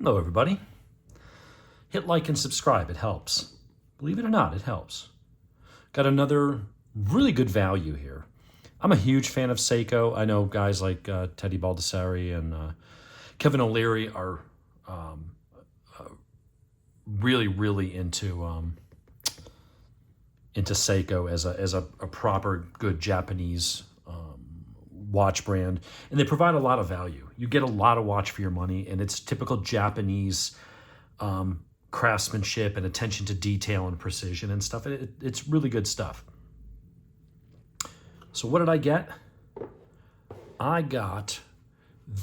Hello, everybody. Hit like and subscribe. It helps. Believe it or not, it helps. Got another really good value here. I'm a huge fan of Seiko. I know guys like Teddy Baldessari and Kevin O'Leary are really into Seiko as a proper good Japanese watch brand, and they provide a lot of value. You get a lot of watch for your money, and it's typical Japanese craftsmanship and attention to detail and precision and stuff. It's really good stuff. So what did I get? I got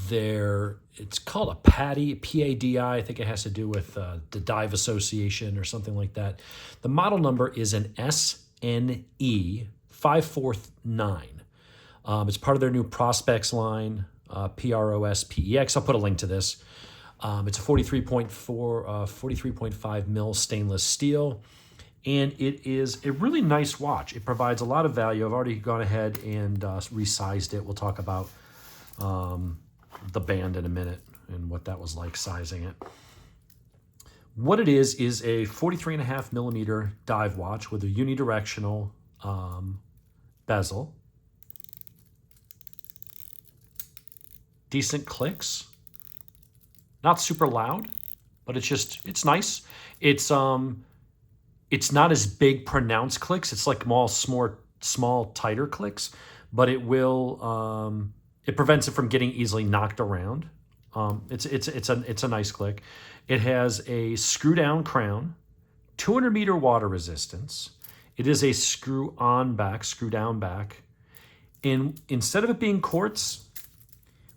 it's called a PADI, P-A-D-I. I think it has to do with the Dive Association or something like that. The model number is an SNE549. It's part of their new Prospects line, Prospex. I'll put a link to this. It's a 43.5 mil stainless steel, and it is a really nice watch. It provides a lot of value. I've already gone ahead and resized it. We'll talk about the band in a minute and what that was like sizing it. What it is a 43.5 millimeter dive watch with a unidirectional bezel. Decent clicks, not super loud, but it's nice. It's not as big pronounced clicks. It's like small tighter clicks, but it will it prevents it from getting easily knocked around. It's a nice click. It has a screw down crown, 200 meter water resistance. It is a screw down back. And instead of it being quartz,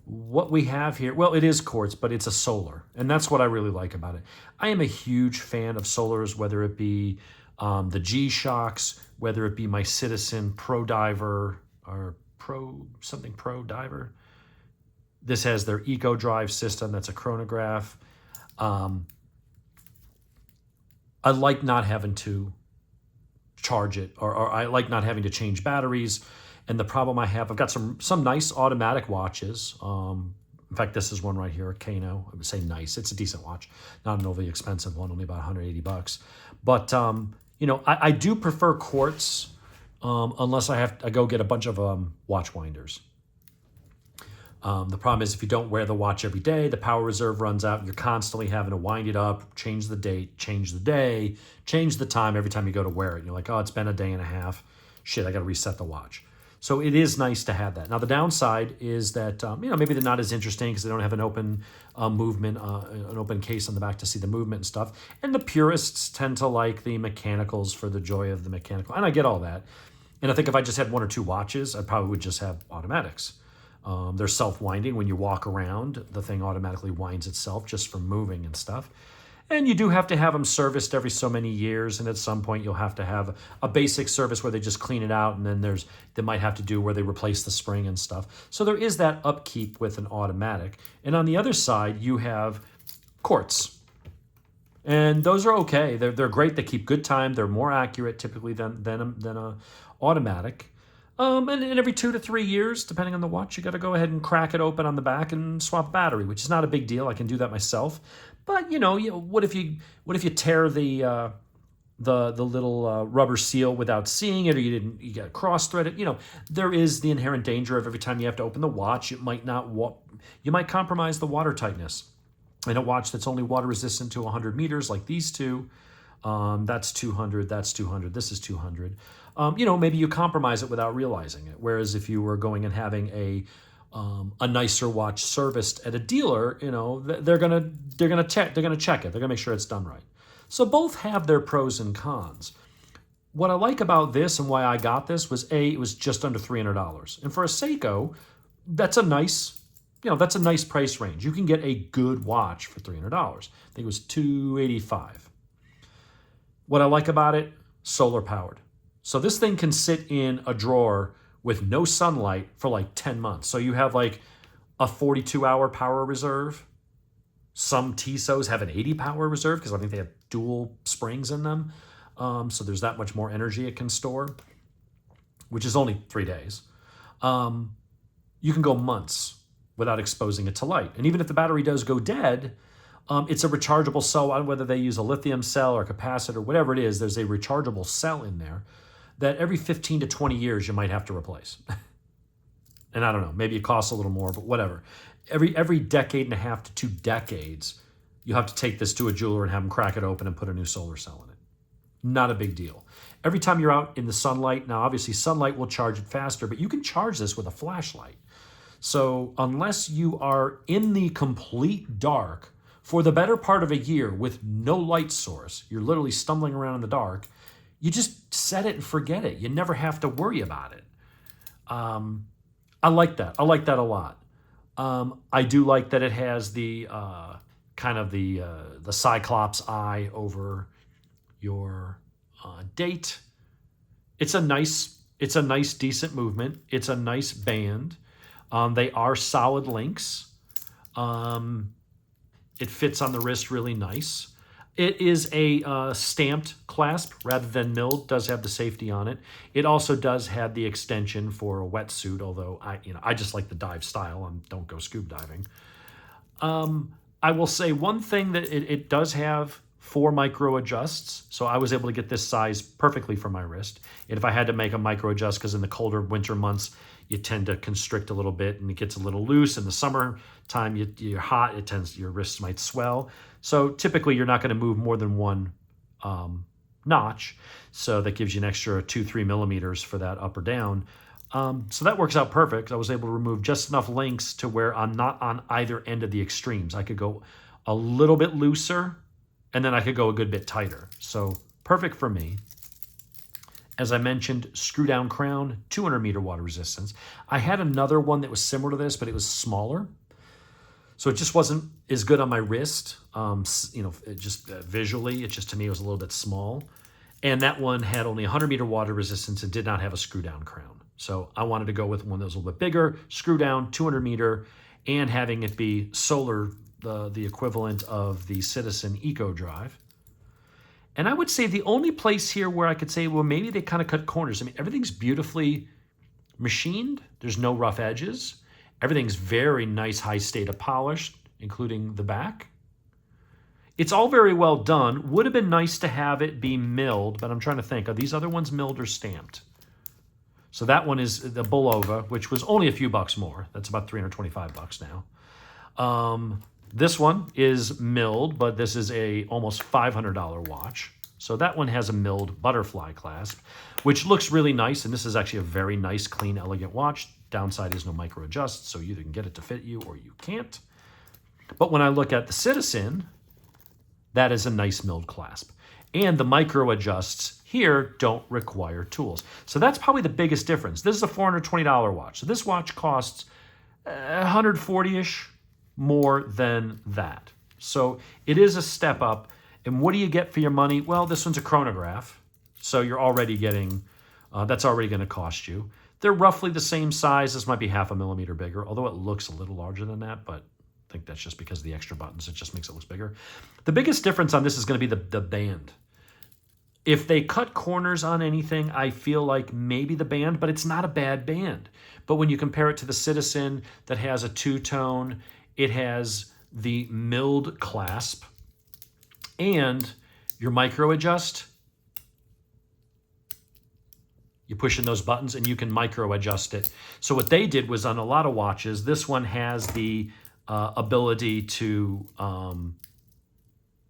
what we have here, well, it is quartz, but it's a solar. And that's what I really like about it. I am a huge fan of solars, whether it be the G-Shocks, whether it be my Citizen Pro Diver or Pro Diver. This has their Eco Drive system. That's a chronograph. I like not having to charge it, or I like not having to change batteries. And the problem I have, I've got some nice automatic watches. In fact, this is one right here, a Kano. I would say nice. It's a decent watch, not an overly expensive one, only about $180. But I do prefer quartz unless I go get a bunch of watch winders. The problem is if you don't wear the watch every day, the power reserve runs out, and you're constantly having to wind it up, change the date, change the day, change the time every time you go to wear it. And you're like, oh, it's been a day and a half. Shit, I got to reset the watch. So it is nice to have that. Now, the downside is that, maybe they're not as interesting because they don't have an open movement, an open case on the back to see the movement and stuff. And the purists tend to like the mechanicals for the joy of the mechanical. And I get all that. And I think if I just had one or two watches, I probably would just have automatics. They're self-winding. When you walk around, the thing automatically winds itself just from moving and stuff. And you do have to have them serviced every so many years, and at some point you'll have to have a basic service where they just clean it out, and then they might have to do where they replace the spring and stuff. So there is that upkeep with an automatic. And on the other side, you have quartz. And those are okay. They're great. They keep good time. They're more accurate typically than a automatic. And every 2 to 3 years, depending on the watch, you got to go ahead and crack it open on the back and swap battery, which is not a big deal. I can do that myself. But what if you tear the little rubber seal without seeing it, or you got cross thread it? There is the inherent danger of every time you have to open the watch, you might compromise the water tightness. In a watch that's only water resistant to 100 meters, like these two, that's 200, that's 200, this is 200. Maybe you compromise it without realizing it. Whereas if you were going and having a nicer watch serviced at a dealer, they're gonna check it. They're gonna make sure it's done right. So both have their pros and cons. What I like about this and why I got this was it was just under $300, and for a Seiko, that's a nice price range. You can get a good watch for $300. I think it was $285. What I like about it, solar powered. So this thing can sit in a drawer with no sunlight for like 10 months. So you have like a 42-hour power reserve. Some Tissot's have an 80 power reserve because I think they have dual springs in them. So there's that much more energy it can store, which is only 3 days. You can go months without exposing it to light. And even if the battery does go dead, It's a rechargeable cell, whether they use a lithium cell or capacitor, whatever it is, there's a rechargeable cell in there that every 15 to 20 years you might have to replace. And I don't know, maybe it costs a little more, but whatever. Every decade and a half to 2 decades, you have to take this to a jeweler and have them crack it open and put a new solar cell in it. Not a big deal. Every time you're out in the sunlight, now obviously sunlight will charge it faster, but you can charge this with a flashlight. So unless you are in the complete dark for the better part of a year with no light source, you're literally stumbling around in the dark, you just set it and forget it. You never have to worry about it. I like that. I like that a lot. I do like that it has the kind of the Cyclops eye over your date. It's a nice, decent movement. It's a nice band. They are solid links. It fits on the wrist really nice. It is a stamped clasp rather than milled. Does have the safety on it. It also does have the extension for a wetsuit, although I just like the dive style and don't go scuba diving. I will say one thing that it does have 4 micro adjusts, so I was able to get this size perfectly for my wrist. And if I had to make a micro adjust, because in the colder winter months you tend to constrict a little bit and it gets a little loose. In the summertime you're hot, your wrists might swell. So typically you're not going to move more than 1 notch. So that gives you an extra 2-3 millimeters for that up or down. So that works out perfect. I was able to remove just enough links to where I'm not on either end of the extremes. I could go a little bit looser and then I could go a good bit tighter. So perfect for me. As I mentioned, screw down crown, 200 meter water resistance. I had another one that was similar to this, but it was smaller. So it just wasn't as good on my wrist. Visually, it just to me was a little bit small. And that one had only 100 meter water resistance and did not have a screw down crown. So I wanted to go with one that was a little bit bigger, screw down, 200 meter, and having it be solar, the equivalent of the Citizen Eco Drive. And I would say the only place here where I could say, well, maybe they kind of cut corners. I mean, everything's beautifully machined. There's no rough edges. Everything's very nice, high state of polish, including the back. It's all very well done. Would have been nice to have it be milled, but I'm trying to think, are these other ones milled or stamped? So that one is the Bulova, which was only a few bucks more. That's about 325 bucks now. This one is milled, but this is a almost $500 watch. So that one has a milled butterfly clasp, which looks really nice. And this is actually a very nice, clean, elegant watch. Downside is no micro adjust, so you either can get it to fit you or you can't. But when I look at the Citizen, that is a nice milled clasp. And the micro adjusts here don't require tools. So that's probably the biggest difference. This is a $420 watch. So this watch costs $140-ish more than that. So it is a step up. And what do you get for your money? Well, this one's a chronograph. So you're already getting, that's already going to cost you. They're roughly the same size. This might be 0.5 millimeter bigger, although it looks a little larger than that, but I think that's just because of the extra buttons. It just makes it look bigger. The biggest difference on this is going to be the band. If they cut corners on anything, I feel like maybe the band, but it's not a bad band. But when you compare it to the Citizen that has a 2-tone, it has the milled clasp and your micro adjust. You push in those buttons and you can micro adjust it. So what they did was on a lot of watches, this one has the ability to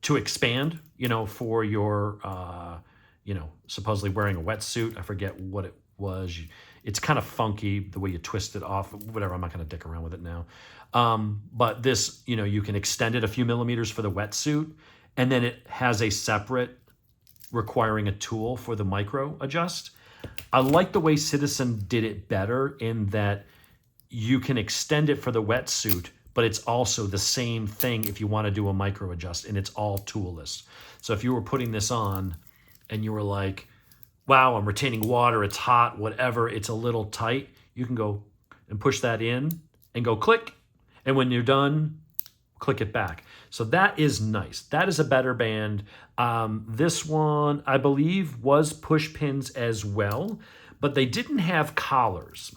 expand, for your, supposedly wearing a wetsuit. I forget what it was. It's kind of funky the way you twist it off, whatever. I'm not going to dick around with it now. But this, you can extend it a few millimeters for the wetsuit, and then it has a separate requiring a tool for the micro adjust. I like the way Citizen did it better in that you can extend it for the wetsuit, but it's also the same thing if you want to do a micro adjust, and it's all toolless. So if you were putting this on and you were like, wow, I'm retaining water, it's hot, whatever, it's a little tight, you can go and push that in and go click. And when you're done, click it back. So that is nice. That is a better band. This one, I believe, was push pins as well, but they didn't have collars.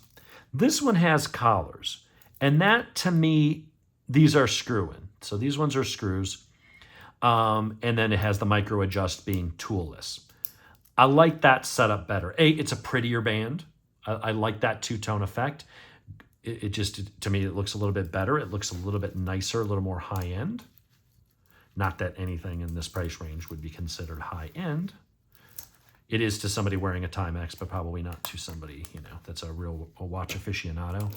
This one has collars. And that, to me, these are screw-in. So these ones are screws. And then it has the micro adjust being toolless. I like that setup better. It's a prettier band. I like that two-tone effect. It just, to me, it looks a little bit better. It looks a little bit nicer, a little more high-end. Not that anything in this price range would be considered high-end. It is to somebody wearing a Timex, but probably not to somebody, that's a real watch aficionado.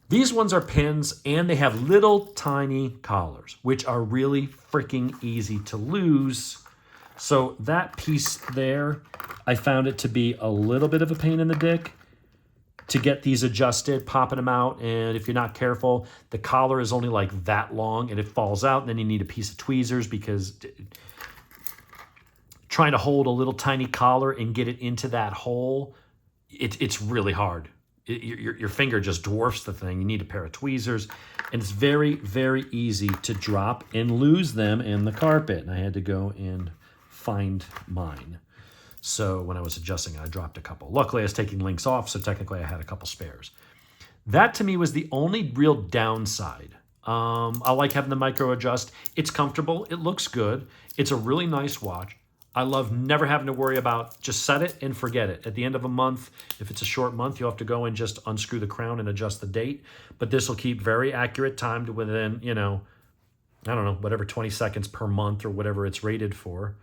These ones are pins, and they have little tiny collars, which are really freaking easy to lose. So that piece there, I found it to be a little bit of a pain in the dick to get these adjusted, popping them out. And if you're not careful, the collar is only like that long and it falls out. And then you need a piece of tweezers because trying to hold a little tiny collar and get it into that hole, it's really hard. Your finger just dwarfs the thing. You need a pair of tweezers. And it's very, very easy to drop and lose them in the carpet. And I had to go and find mine. So when I was adjusting, I dropped a couple. Luckily, I was taking links off, so technically I had a couple spares. That, to me, was the only real downside. I like having the micro adjust. It's comfortable. It looks good. It's a really nice watch. I love never having to worry about just set it and forget it. At the end of a month, if it's a short month, you'll have to go and just unscrew the crown and adjust the date. But this will keep very accurate time to within, I don't know, whatever 20 seconds per month or whatever it's rated for.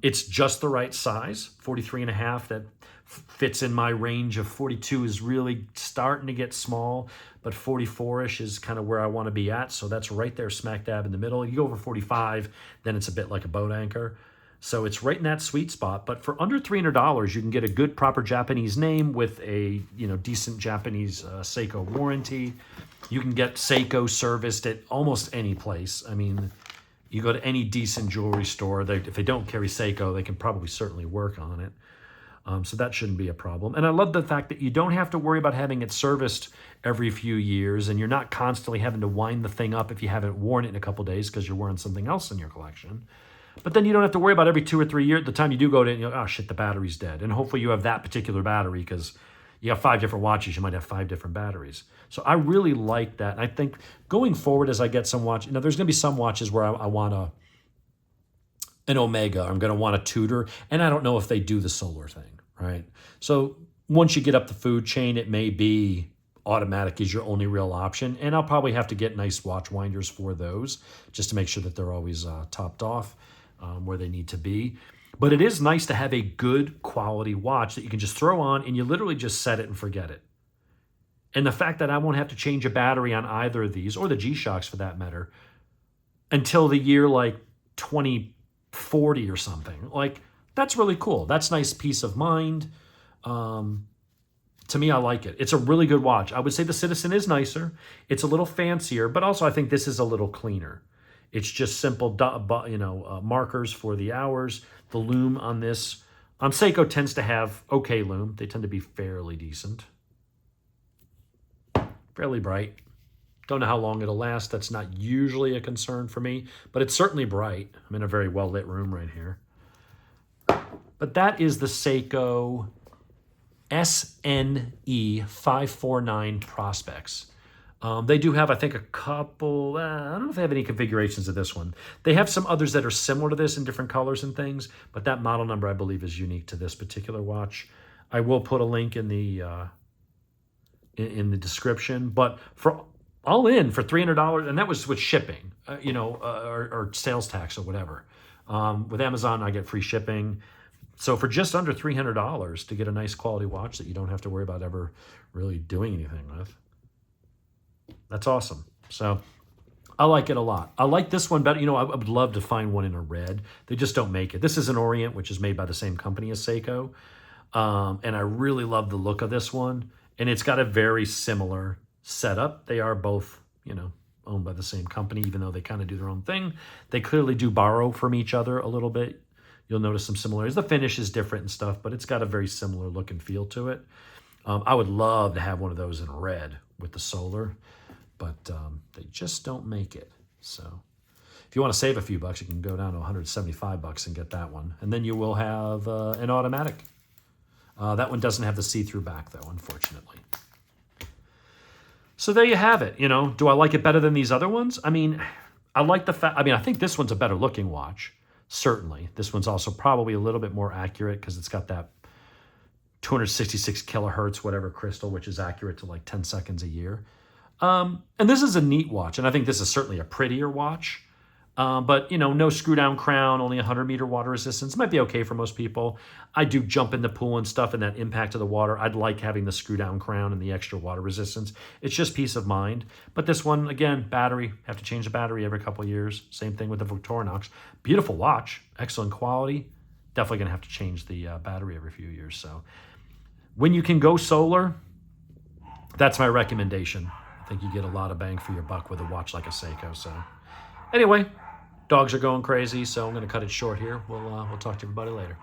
It's just the right size, 43.5. That fits in my range of 42 is really starting to get small, but 44-ish is kind of where I want to be at. So that's right there smack dab in the middle. You go over 45, then it's a bit like a boat anchor. So it's right in that sweet spot. But for under $300, you can get a good, proper Japanese name with a decent Japanese Seiko warranty. You can get Seiko serviced at almost any place. I mean, you go to any decent jewelry store, if they don't carry Seiko, they can probably certainly work on it. So that shouldn't be a problem. And I love the fact that you don't have to worry about having it serviced every few years, and you're not constantly having to wind the thing up if you haven't worn it in a couple days because you're wearing something else in your collection. But then you don't have to worry about every 2 or 3 years. The time you do go to it, oh shit, the battery's dead. And hopefully you have that particular battery because you have 5 different watches, you might have 5 different batteries. So I really like that. And I think going forward as I get some watch, there's going to be some watches where I want an Omega. I'm going to want a Tudor. And I don't know if they do the solar thing, right? So once you get up the food chain, it may be automatic is your only real option. And I'll probably have to get nice watch winders for those just to make sure that they're always topped off where they need to be. But it is nice to have a good quality watch that you can just throw on and you literally just set it and forget it. And the fact that I won't have to change a battery on either of these, or the G-Shocks for that matter, until the year like 2040 or something. Like, that's really cool. That's nice peace of mind. To me, I like it. It's a really good watch. I would say the Citizen is nicer. It's a little fancier, but also I think this is a little cleaner. It's just simple, markers for the hours. The lume on this, Seiko tends to have okay lume. They tend to be fairly decent. Fairly bright. Don't know how long it'll last. That's not usually a concern for me, but it's certainly bright. I'm in a very well-lit room right here. But that is the Seiko SNE549 Prospects. They do have, I think, a couple, I don't know if they have any configurations of this one. They have some others that are similar to this in different colors and things, but that model number, I believe, is unique to this particular watch. I will put a link in the description, but for all in for $300, and that was with shipping, or sales tax or whatever. With Amazon, I get free shipping. So for just under $300 to get a nice quality watch that you don't have to worry about ever really doing anything with, that's awesome. So I like it a lot. I like this one better. I would love to find one in a red. They just don't make it. This is an Orient, which is made by the same company as Seiko. And I really love the look of this one. And it's got a very similar setup. They are both, owned by the same company, even though they kind of do their own thing. They clearly do borrow from each other a little bit. You'll notice some similarities. The finish is different and stuff, but it's got a very similar look and feel to it. I would love to have one of those in red with the solar, but they just don't make it. So if you want to save a few bucks, you can go down to $175 and get that one. And then you will have an automatic. That one doesn't have the see-through back, though, unfortunately. So there you have it. Do I like it better than these other ones? I mean, I like the fact, I mean, I think this one's a better looking watch, certainly. This one's also probably a little bit more accurate because it's got that 266 kilohertz, whatever crystal, which is accurate to like 10 seconds a year. And this is a neat watch, and I think this is certainly a prettier watch. But, you know, no screw down crown, only 100-meter water resistance. Might be okay for most people. I do jump in the pool and stuff, and that impact of the water, I'd like having the screw down crown and the extra water resistance. It's just peace of mind. But this one, again, battery. Have to change the battery every couple of years. Same thing with the Victorinox. Beautiful watch. Excellent quality. Definitely going to have to change the battery every few years. So when you can go solar, that's my recommendation. I think you get a lot of bang for your buck with a watch like a Seiko. So anyway, dogs are going crazy, so I'm going to cut it short here. We'll talk to everybody later.